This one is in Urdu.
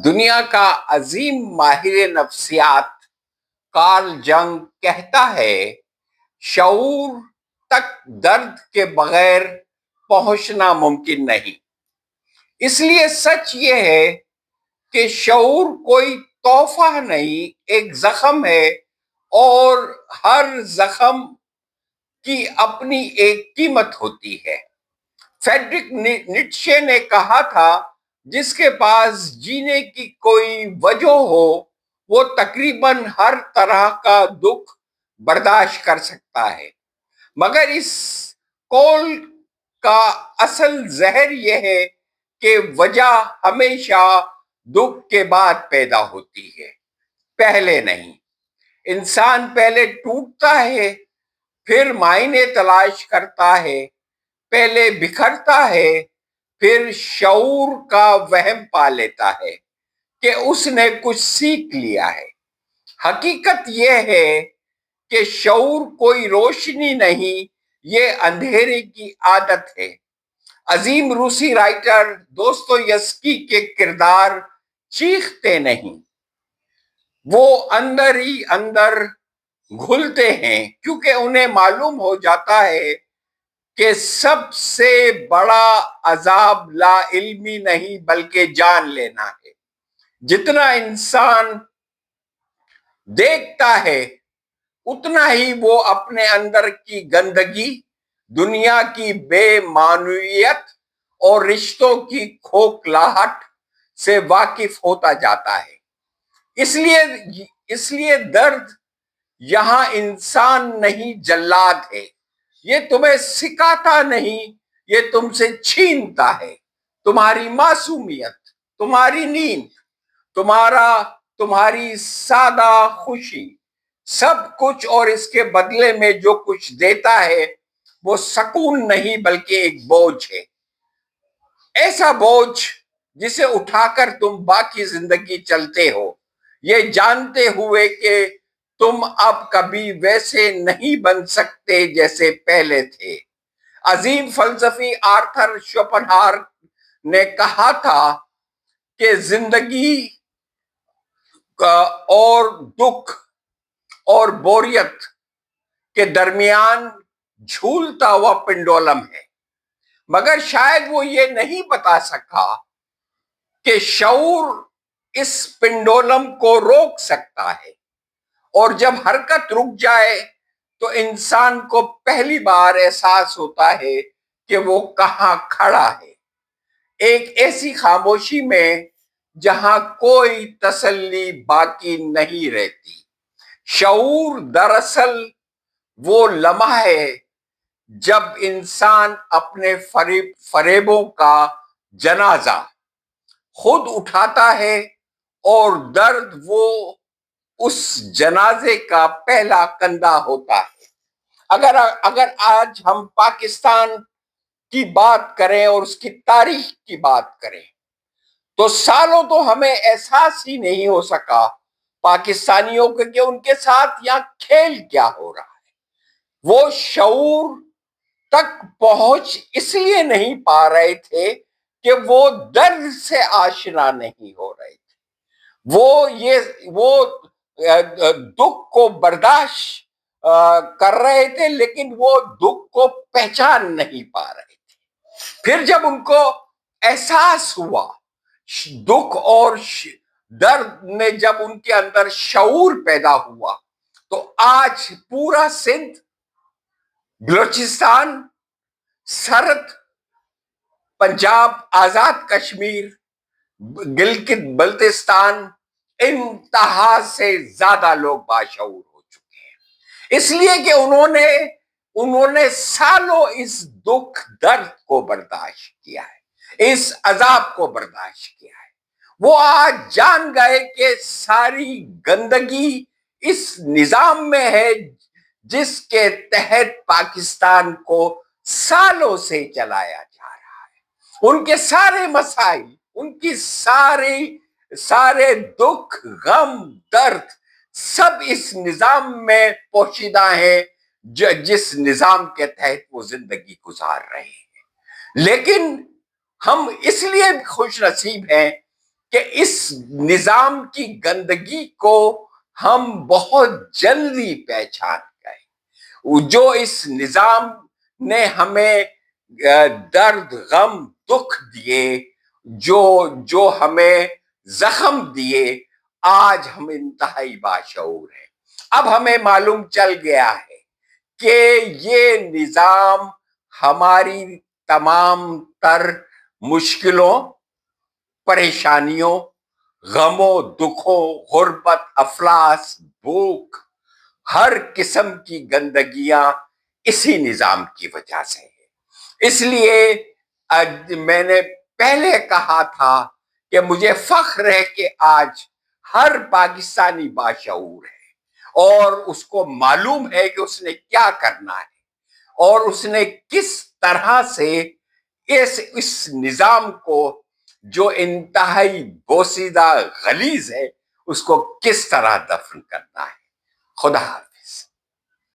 دنیا کا عظیم ماہر نفسیات کارل جنگ کہتا ہے شعور تک درد کے بغیر پہنچنا ممکن نہیں۔ اس لیے سچ یہ ہے کہ شعور کوئی تحفہ نہیں، ایک زخم ہے، اور ہر زخم کی اپنی ایک قیمت ہوتی ہے۔ فریڈرک نیٹشے نے کہا تھا، جس کے پاس جینے کی کوئی وجہ ہو وہ تقریباً ہر طرح کا دکھ برداشت کر سکتا ہے، مگر اس قول کا اصل زہر یہ ہے کہ وجہ ہمیشہ دکھ کے بعد پیدا ہوتی ہے، پہلے نہیں۔ انسان پہلے ٹوٹتا ہے، پھر معنی تلاش کرتا ہے، پہلے بکھرتا ہے، پھر شعور کا وہم پا لیتا ہے کہ اس نے کچھ سیکھ لیا ہے۔ حقیقت یہ ہے کہ شعور کوئی روشنی نہیں، یہ اندھیرے کی عادت ہے۔ عظیم روسی رائٹر دوستویفسکی کے کردار چیختے نہیں، وہ اندر ہی اندر گھلتے ہیں، کیونکہ انہیں معلوم ہو جاتا ہے کہ سب سے بڑا عذاب لا علمی نہیں بلکہ جان لینا ہے۔ جتنا انسان دیکھتا ہے اتنا ہی وہ اپنے اندر کی گندگی، دنیا کی بے معنویت اور رشتوں کی کھوکھلاہٹ سے واقف ہوتا جاتا ہے۔ اس لیے درد یہاں انسان نہیں، جلاد ہے۔ یہ تمہیں سکھاتا نہیں، یہ تم سے چھینتا ہے، تمہاری معصومیت، تمہاری نیند، تمہاری سادہ خوشی، سب کچھ، اور اس کے بدلے میں جو کچھ دیتا ہے وہ سکون نہیں بلکہ ایک بوجھ ہے، ایسا بوجھ جسے اٹھا کر تم باقی زندگی چلتے ہو، یہ جانتے ہوئے کہ تم اب کبھی ویسے نہیں بن سکتے جیسے پہلے تھے۔ عظیم فلسفی آرتھر شوپنہاور نے کہا تھا کہ زندگی اور دکھ اور بوریت کے درمیان جھولتا ہوا پنڈولم ہے، مگر شاید وہ یہ نہیں بتا سکا کہ شعور اس پنڈولم کو روک سکتا ہے، اور جب حرکت رک جائے تو انسان کو پہلی بار احساس ہوتا ہے کہ وہ کہاں کھڑا ہے، ایک ایسی خاموشی میں جہاں کوئی تسلی باقی نہیں رہتی۔ شعور دراصل وہ لمحہ ہے جب انسان اپنے فریبوں کا جنازہ خود اٹھاتا ہے، اور درد وہ اس جنازے کا پہلا کندھا ہوتا ہے۔ اگر آج ہم پاکستان کی بات کریں اور اس کی تاریخ کی بات کریں تو سالوں تو ہمیں احساس ہی نہیں ہو سکا پاکستانیوں کے کہ ان کے ساتھ یہاں کھیل کیا ہو رہا ہے۔ وہ شعور تک پہنچ اس لیے نہیں پا رہے تھے کہ وہ درد سے آشنا نہیں ہو رہے تھے، وہ دکھ کو برداشت کر رہے تھے، لیکن وہ دکھ کو پہچان نہیں پا رہے تھے۔ پھر جب ان کو احساس ہوا، دکھ اور درد نے جب ان کے اندر شعور پیدا ہوا، تو آج پورا سندھ، بلوچستان، سرحد، پنجاب، آزاد کشمیر، گلگت بلتستان، انتہا سے زیادہ لوگ باشعور ہو چکے ہیں، اس لیے کہ انہوں نے سالوں اس دکھ درد کو برداشت کیا ہے، اس عذاب کو برداشت کیا ہے۔ وہ آج جان گئے کہ ساری گندگی اس نظام میں ہے جس کے تحت پاکستان کو سالوں سے چلایا جا رہا ہے۔ ان کے سارے مسائل، ان کی سارے دکھ، غم، درد، سب اس نظام میں پوشیدہ ہیں جس نظام کے تحت وہ زندگی گزار رہے ہیں۔ لیکن ہم اس لیے خوش نصیب ہیں کہ اس نظام کی گندگی کو ہم بہت جلدی پہچان گئے. جو اس نظام نے ہمیں درد، غم، دکھ دیے، جو ہمیں زخم دیے، آج ہم انتہائی باشعور ہیں. اب ہمیں معلوم چل گیا ہے کہ یہ نظام ہماری تمام تر مشکلوں، پریشانیوں، غموں، دکھوں، غربت، افلاس، بھوک، ہر قسم کی گندگیاں اسی نظام کی وجہ سے ہے. اس لیے میں نے پہلے کہا تھا کہ مجھے فخر ہے کہ آج ہر پاکستانی باشعور ہے اور اس کو معلوم ہے کہ اس نے کیا کرنا ہے اور اس نے کس طرح سے اس نظام کو، جو انتہائی بوسیدہ غلیظ ہے، اس کو کس طرح دفن کرنا ہے. خدا حافظ.